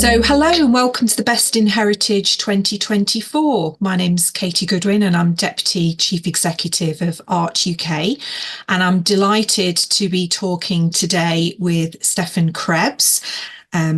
So, hello and welcome to the Best in Heritage 2024. My name's Katie Goodwin and I'm Deputy Chief Executive of Art UK. And I'm delighted to be talking today with Stefan Krebs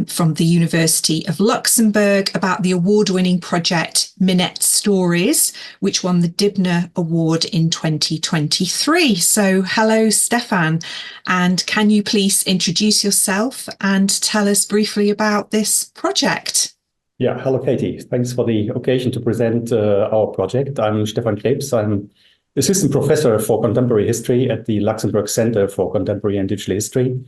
from the University of Luxembourg about the award-winning project Minette Stories, which won the Dibner Award in 2023. So hello, Stefan, and can you please introduce yourself and tell us briefly about this project? Yeah, hello, Katie. Thanks for the occasion to present our project. I'm Stefan Krebs. I'm Assistant Professor for Contemporary History at the Luxembourg Center for Contemporary and Digital History.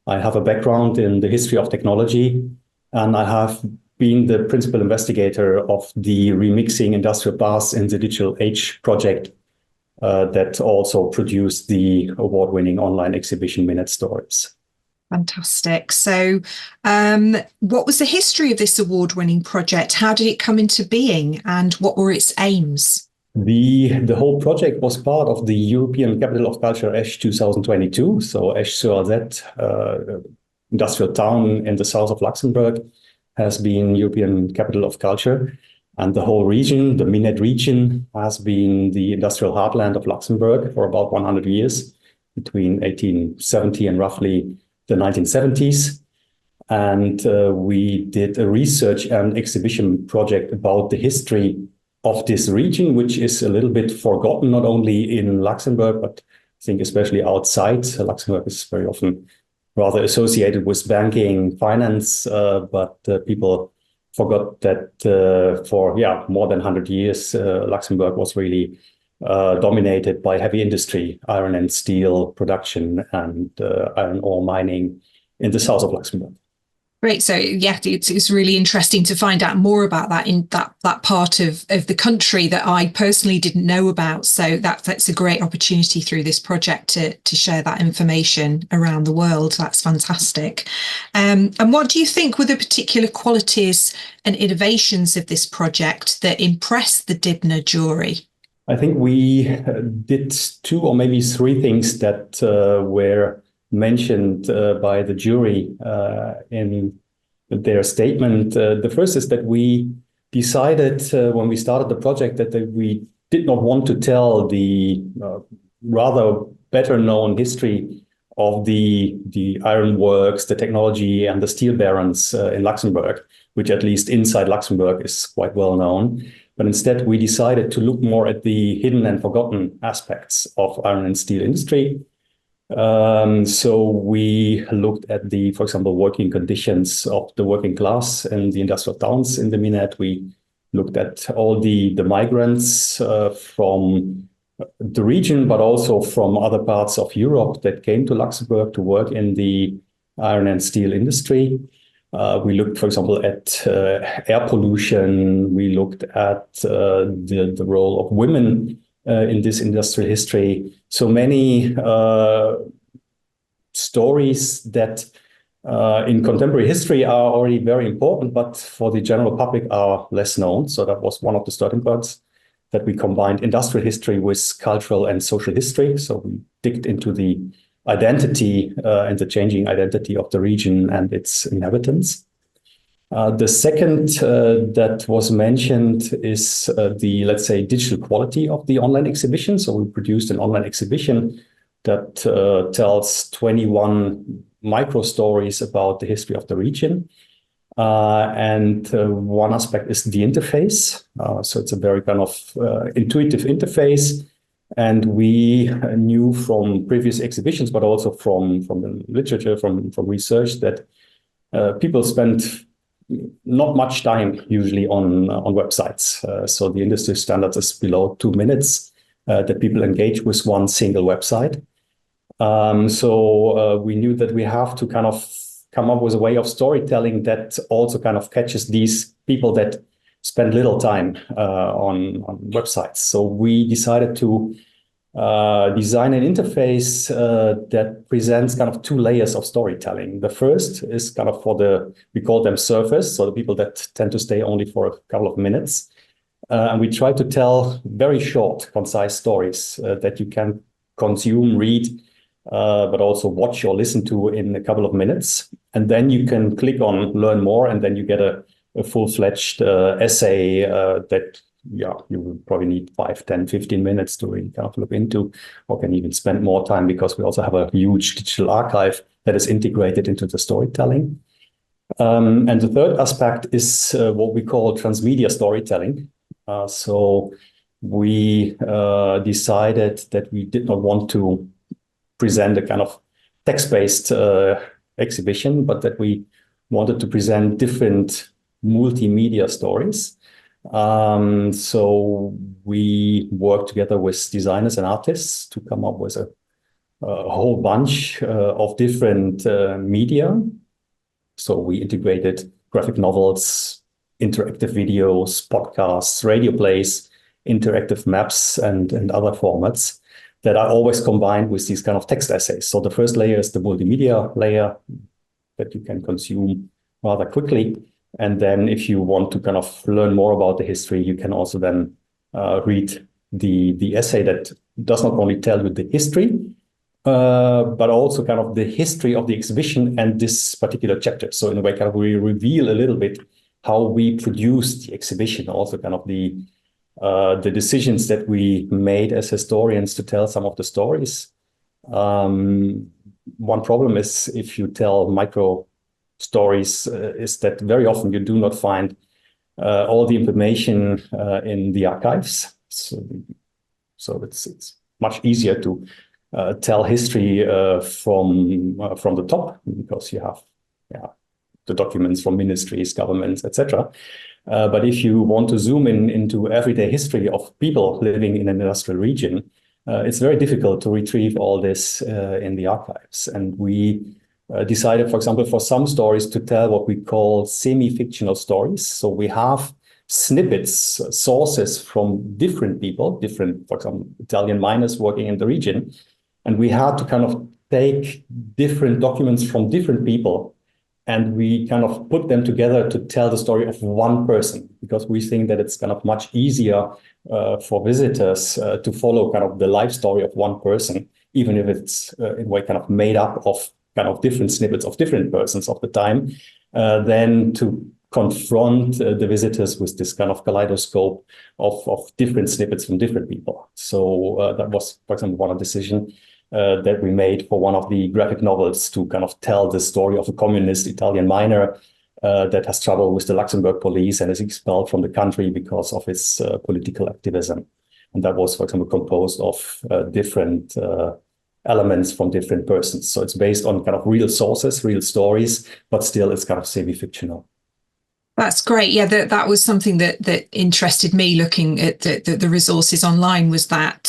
I have a background in the history of technology, and I have been the principal investigator of the Remixing Industrial Past in the Digital Age project that also produced the award-winning online exhibition Minette Stories. Fantastic. So what was the history of this award-winning project? How did it come into being and what were its aims? The whole project was part of the European Capital of Culture Esch 2022. So Esch-sur-Alzette, industrial town in the south of Luxembourg, has been European Capital of Culture. And the whole region, the Minette region, has been the industrial heartland of Luxembourg for about 100 years, between 1870 and roughly the 1970s. And we did a research and exhibition project about the history of this region, which is a little bit forgotten, not only in Luxembourg, but I think especially outside. Luxembourg is very often rather associated with banking, finance, but people forgot that for more than 100 years, Luxembourg was really dominated by heavy industry, iron and steel production, and iron ore mining in the south of Luxembourg. Great. So yeah, it's really interesting to find out more about that in that part of the country that I personally didn't know about. So that's a great opportunity through this project to share that information around the world. That's fantastic. And what do you think were the particular qualities and innovations of this project that impressed the Dibner jury? I think we did two or maybe three things that were mentioned by the jury in their statement. The first is that we decided when we started the project that we did not want to tell the rather better known history of the ironworks, the technology and the steel barons in Luxembourg, which at least inside Luxembourg is quite well known. But instead we decided to look more at the hidden and forgotten aspects of iron and steel industry. So we looked at for example, working conditions of the working class in the industrial towns in the Minette. We looked at all the migrants from the region, but also from other parts of Europe that came to Luxembourg to work in the iron and steel industry. We looked, for example, at air pollution. We looked at the role of women in this industrial history. So many stories that in contemporary history are already very important, but for the general public are less known. So that was one of the starting points, that we combined industrial history with cultural and social history. So we digged into the identity and the changing identity of the region and its inhabitants. The second that was mentioned is the, let's say, digital quality of the online exhibition. So we produced an online exhibition that tells 21 micro stories about the history of the region. And one aspect is the interface. So it's a very kind of intuitive interface. And we knew from previous exhibitions, but also from the literature, from research, that people spend not much time usually on websites. So the industry standard is below 2 minutes that people engage with one single website. So we knew that we have to kind of come up with a way of storytelling that also kind of catches these people that spend little time on websites. So we decided to design an interface that presents kind of two layers of storytelling. The first is kind of for we call them surfers, so the people that tend to stay only for a couple of minutes. And we try to tell very short, concise stories that you can consume, read but also watch or listen to in a couple of minutes. And then you can click on learn more, and then you get a full-fledged essay that you will probably need 5, 10, 15 minutes to really kind of look into, or can even spend more time, because we also have a huge digital archive that is integrated into the storytelling. And the third aspect is what we call transmedia storytelling. So we decided that we did not want to present a kind of text-based exhibition, but that we wanted to present different multimedia stories. So we worked together with designers and artists to come up with a whole bunch of different media. So we integrated graphic novels, interactive videos, podcasts, radio plays, interactive maps, and other formats that are always combined with these kind of text essays. So the first layer is the multimedia layer that you can consume rather quickly. And then if you want to kind of learn more about the history, you can also then read the essay that does not only tell you the history, but also kind of the history of the exhibition and this particular chapter. So in a way, kind of we reveal a little bit how we produced the exhibition, also kind of the decisions that we made as historians to tell some of the stories. One problem is if you tell micro stories, is that very often you do not find all the information in the archives. So it's much easier to tell history from the top, because you have the documents from ministries, governments, etc. But if you want to zoom into everyday history of people living in an industrial region, it's very difficult to retrieve all this in the archives. And we decided, for example, for some stories to tell what we call semi-fictional stories. So we have snippets, sources from different people, for example, Italian miners working in the region. And we had to kind of take different documents from different people, and we kind of put them together to tell the story of one person, because we think that it's kind of much easier for visitors to follow kind of the life story of one person, even if it's in a way kind of made up of kind of different snippets of different persons of the time, than to confront the visitors with this kind of kaleidoscope of different snippets from different people. So that was, for example, one decision that we made for one of the graphic novels, to kind of tell the story of a communist Italian miner that has trouble with the Luxembourg police and is expelled from the country because of his political activism. And that was, for example, composed of different elements from different persons. So it's based on kind of real sources, real stories, but still it's kind of semi-fictional. That's great. Yeah, that was something that interested me looking at the resources online, was that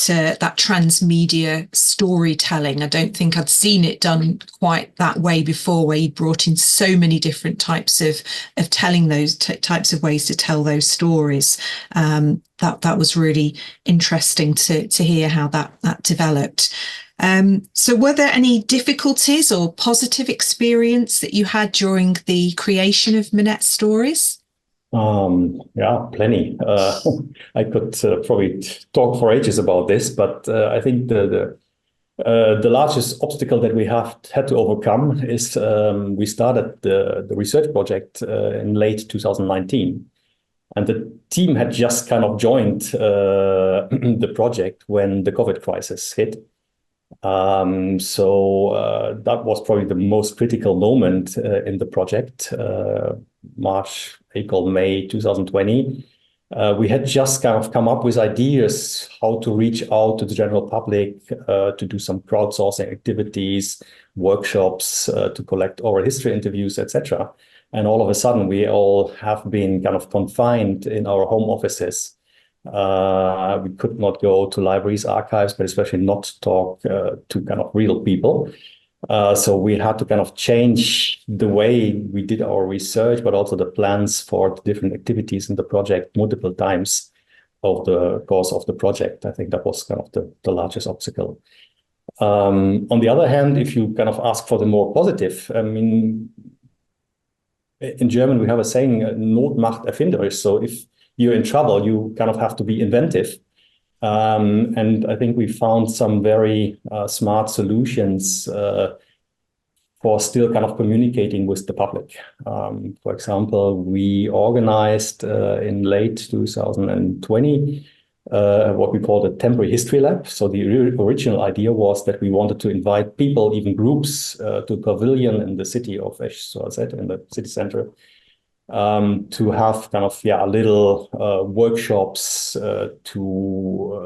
transmedia storytelling. I don't think I'd seen it done quite that way before, where you brought in so many different types of telling those types of ways to tell those stories. That was really interesting to hear how that developed. So were there any difficulties or positive experience that you had during the creation of Minette's stories? Yeah, plenty. I could probably talk for ages about this, but I think the largest obstacle that we have had to overcome is we started the research project in late 2019. And the team had just kind of joined the project when the COVID crisis hit. So that was probably the most critical moment in the project, March, April, May 2020. We had just kind of come up with ideas how to reach out to the general public, to do some crowdsourcing activities, workshops, to collect oral history interviews, etc. And all of a sudden, we all have been kind of confined in our home offices. We could not go to libraries, archives, but especially not talk to kind of real people. So we had to kind of change the way we did our research, but also the plans for the different activities in the project multiple times over the course of the project. I think that was kind of the largest obstacle. On the other hand, if you kind of ask for the more positive, I mean, in German, we have a saying, Not macht erfinderisch. So if you're in trouble, you kind of have to be inventive. And I think we found some very smart solutions for still kind of communicating with the public. For example, we organized in late 2020 what we called a temporary history lab. So the original idea was that we wanted to invite people, even groups, to a pavilion in the city of Esch-sur-Alzette, in the city center, to have kind of little workshops to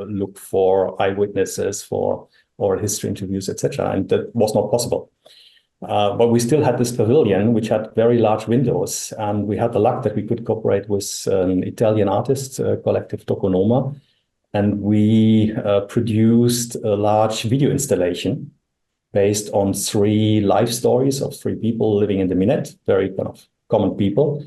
look for eyewitnesses, for oral history interviews, etc. And that was not possible. But we still had this pavilion, which had very large windows, and we had the luck that we could cooperate with an Italian artist collective, Tokonoma, and we produced a large video installation based on 3 life stories of 3 people living in the Minette, very kind of common people.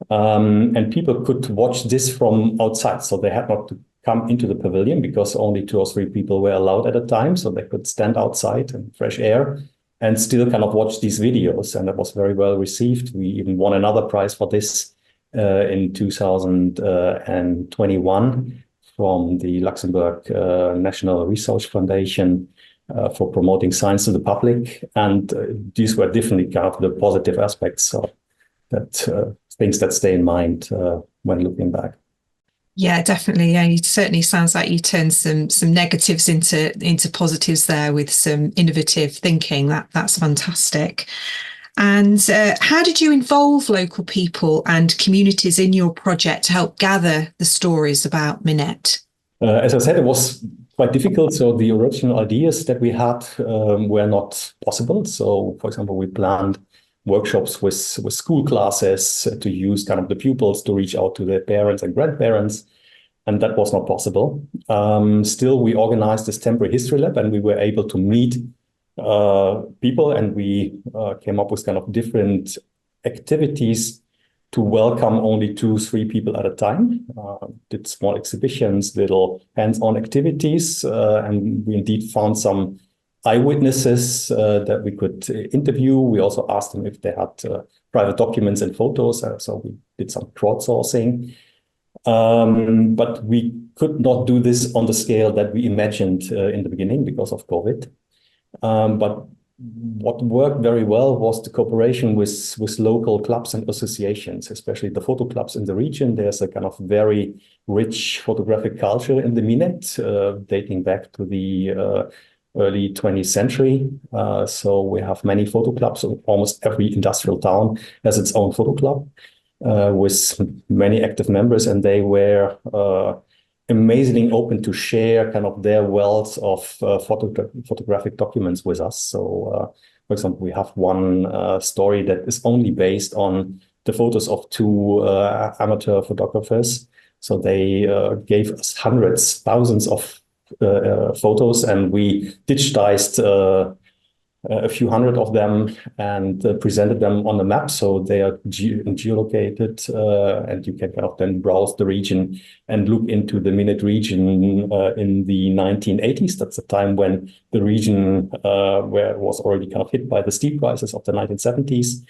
And people could watch this from outside, so they had not to come into the pavilion because only 2 or 3 people were allowed at a time, so they could stand outside in fresh air and still kind of watch these videos. And that was very well received. We even won another prize for this in 2021 from the Luxembourg National Research Foundation for promoting science to the public. And these were definitely kind of the positive aspects of that, things that stay in mind when looking back. Yeah, definitely. Yeah, it certainly sounds like you turned some negatives into positives there with some innovative thinking. That's fantastic. And how did you involve local people and communities in your project to help gather the stories about Minette? As I said, it was quite difficult. So the original ideas that we had were not possible. So, for example, we planned workshops with school classes to use kind of the pupils to reach out to their parents and grandparents, and that was not possible. Still, we organized this temporary history lab, and we were able to meet people, and we came up with kind of different activities to welcome only 2-3 people at a time. Did small exhibitions, little hands-on activities, and we indeed found some eyewitnesses that we could interview. We also asked them if they had private documents and photos, so we did some crowdsourcing. But we could not do this on the scale that we imagined in the beginning because of COVID. But what worked very well was the cooperation with local clubs and associations, especially the photo clubs in the region. There's a kind of very rich photographic culture in the Minette, dating back to the early 20th century. So we have many photo clubs. Almost every industrial town has its own photo club with many active members, and they were amazingly open to share kind of their wealth of photographic documents with us. So, for example, we have one story that is only based on the photos of 2 amateur photographers. So they gave us hundreds, thousands of photos, and we digitized a few hundred of them and presented them on the map. So they are geolocated, and you can kind of then browse the region and look into the Minette region in the 1980s. That's the time when the region where it was already kind of hit by the steel crisis of the 1970s.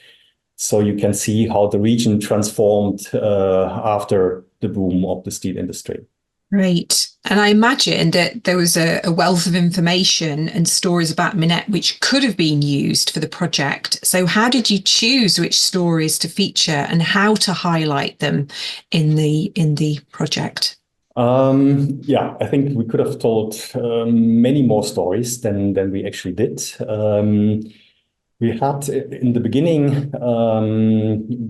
So you can see how the region transformed after the boom of the steel industry. Right. And I imagine that there was a wealth of information and stories about Minette which could have been used for the project. So how did you choose which stories to feature and how to highlight them in the project? Yeah, I think we could have told many more stories than we actually did. We had in the beginning,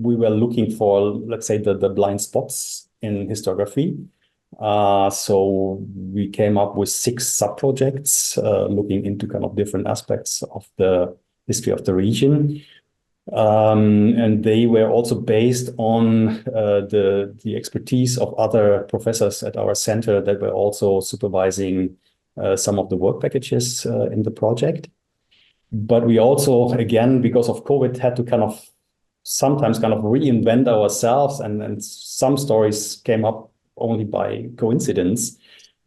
we were looking for, let's say, the blind spots in historiography. So we came up with 6 sub-projects looking into kind of different aspects of the history of the region. And they were also based on the expertise of other professors at our center that were also supervising some of the work packages in the project. But we also, again, because of COVID, had to kind of sometimes kind of reinvent ourselves, and some stories came up only by coincidence.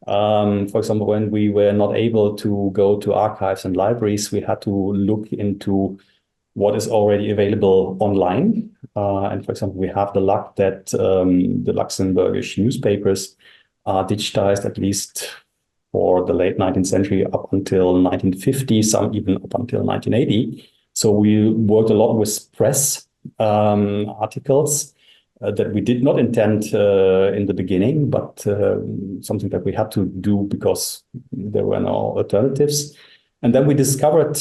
For example, when we were not able to go to archives and libraries, we had to look into what is already available online. And for example, we have the luck that the Luxembourgish newspapers are digitized at least for the late 19th century up until 1950, some even up until 1980. So we worked a lot with press articles that we did not intend in the beginning, but something that we had to do because there were no alternatives. And then we discovered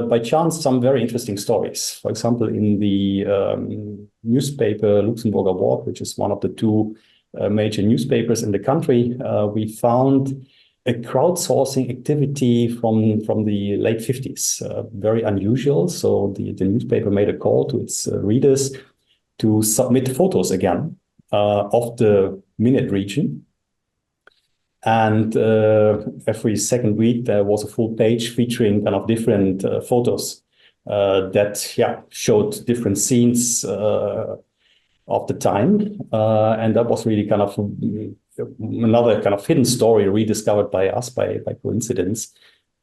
by chance some very interesting stories. For example, in the newspaper Luxemburger Wort, which is one of the two major newspapers in the country, we found a crowdsourcing activity from the late 50s, very unusual. So the newspaper made a call to its readers to submit photos again of the Minute region. And every second week, there was a full page featuring kind of different photos that showed different scenes of the time. And that was really kind of another kind of hidden story rediscovered by us by coincidence.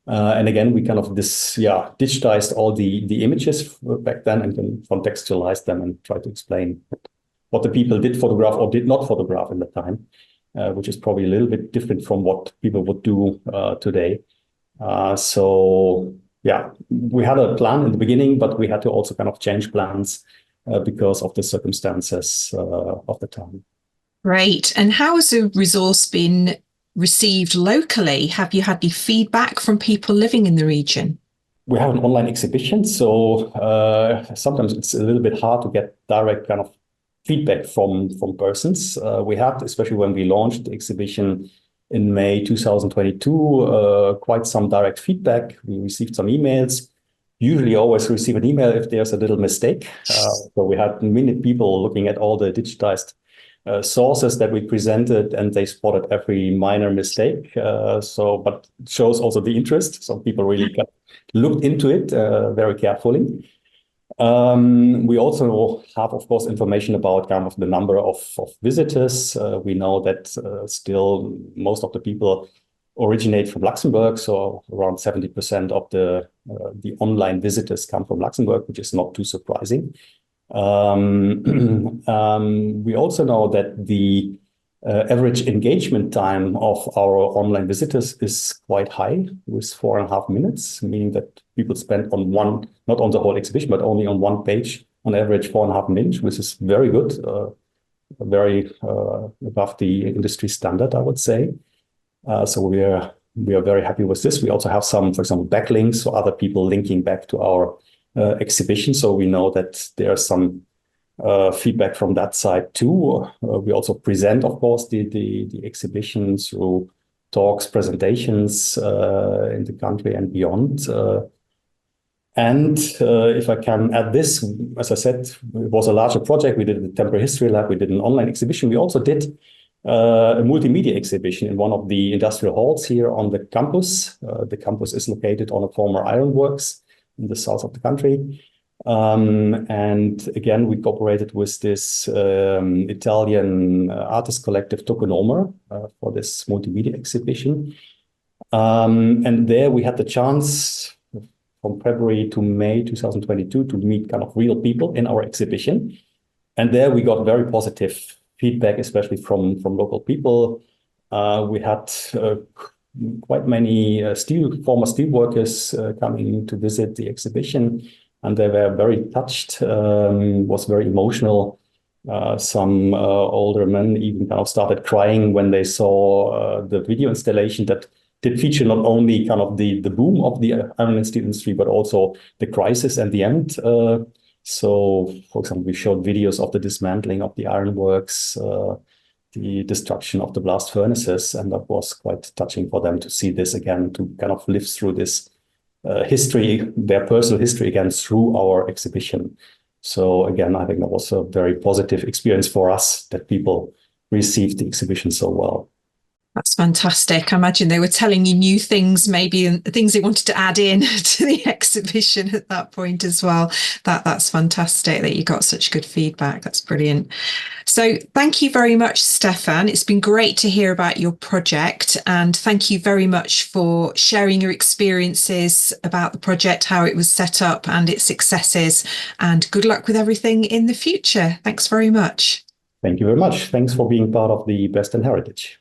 And again, we kind of digitized all the images back then and then contextualized them and tried to explain what the people did photograph or did not photograph in the time, which is probably a little bit different from what people would do today. So we had a plan in the beginning, but we had to also kind of change plans because of the circumstances of the time. Great. And how has the resource been received locally? Have you had any feedback from people living in the region? We have an online exhibition, so sometimes it's a little bit hard to get direct kind of feedback from persons. We had, especially when we launched the exhibition in May 2022, quite some direct feedback. We received some emails. Usually always receive an email if there's a little mistake. So we had many people looking at all the digitized sources that we presented, and they spotted every minor mistake. But it shows also the interest. So people really looked into it very carefully. We also have, of course, information about kind of the number of visitors. We know that still most of the people originate from Luxembourg, so around 70% of the online visitors come from Luxembourg, which is not too surprising. We also know that the average engagement time of our online visitors is quite high, with 4.5 minutes, meaning that people spend on one, not on the whole exhibition, but only on one page, on average 4.5 minutes, which is very good, very above the industry standard, I would say. So we are very happy with this. We also have some, for example, backlinks, so other people linking back to our exhibition. So we know that there's some feedback from that side too. We also present, of course, the exhibition through talks, presentations in the country and beyond. And if I can add this, as I said, it was a larger project. We did the Temporary History Lab. We did an online exhibition. We also did a multimedia exhibition in one of the industrial halls here on the campus. The campus is located on a former ironworks in the south of the country. And again, we cooperated with this Italian artist collective Tokonoma for this multimedia exhibition. And there we had the chance from February to May 2022 to meet kind of real people in our exhibition. And there we got very positive feedback, especially from local people. We had quite many former steel workers coming to visit the exhibition, and they were very touched, was very emotional. Some older men even kind of started crying when they saw the video installation that did feature not only kind of the boom of the iron and steel industry, but also the crisis and the end. So, for example, we showed videos of the dismantling of the ironworks, the destruction of the blast furnaces, and that was quite touching for them to see this again, to kind of live through this history, their personal history again through our exhibition. So again, I think that was a very positive experience for us that people received the exhibition so well. That's fantastic. I imagine they were telling you new things, maybe, and things they wanted to add in to the exhibition at that point as well. That's fantastic that you got such good feedback. That's brilliant. So thank you very much, Stefan. It's been great to hear about your project, and thank you very much for sharing your experiences about the project, how it was set up and its successes, and good luck with everything in the future. Thanks very much. Thank you very much. Thanks for being part of the Best in Heritage.